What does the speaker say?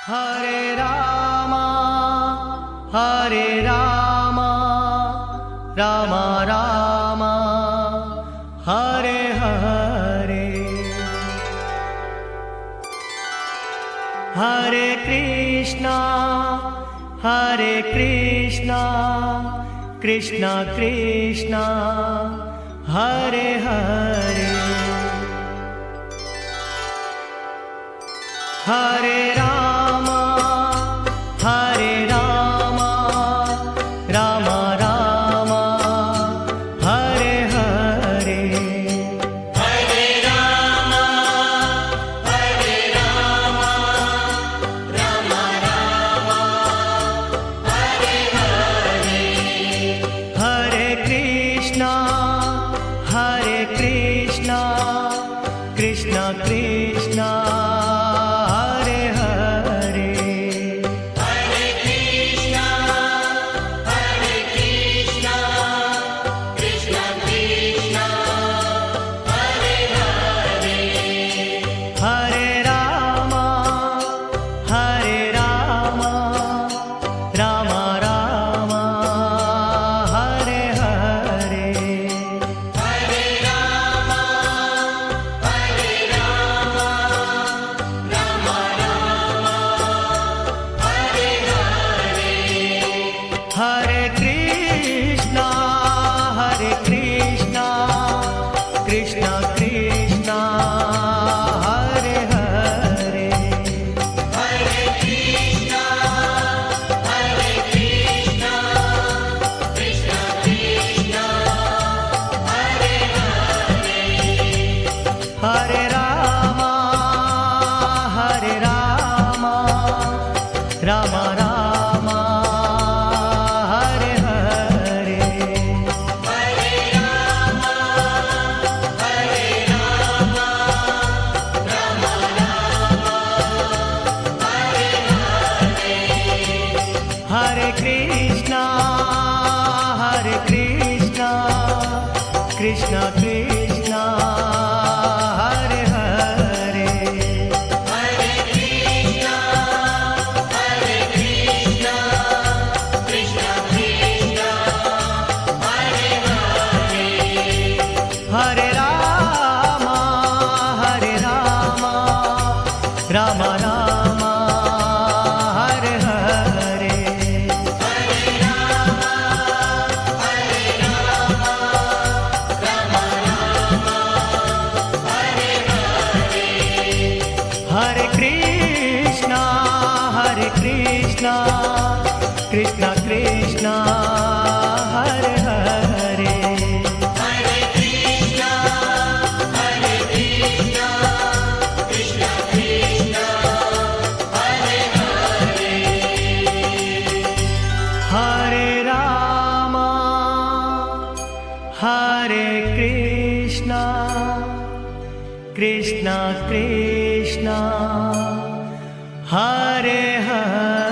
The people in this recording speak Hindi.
हरे रामा रामा रामा हरे हरे। हरे कृष्णा कृष्णा कृष्णा हरे हरे। हरे रामा रामा रामा हरे हरे। हरे रामा रामा रामा हरे हरे। हरे कृष्णा कृष्णा कृष्णा हरे हरे। हरे कृष्णा कृष्णा कृष्णा हरे हरे। हरे रामा रामा रामा हरे हरे। हरे रामा रामा रामा हरे हरे। हरे कृष्णा कृष्णा कृष्णा हरे हरे। हरे कृष्णा कृष्णा कृष्णा हरे हरे। हरे रामा रामा रामा हरे हरे। हरे रामा रामा रामा हरे हरे। हरे कृष्णा कृष्णा कृष्णा हरे हरे। हरे कृष्णा कृष्णा कृष्णा हरे हरे। हरे रामा रामा रामा हरे हरे। हरे रामा रामा रामा हरे हरे। हरे कृष्णा कृष्णा कृष्णा हरे हरे। हरे कृष्णा कृष्णा कृष्णा हरे हरे। हरे रामा कृष्णा कृष्णा कृष्णा हरे हरे।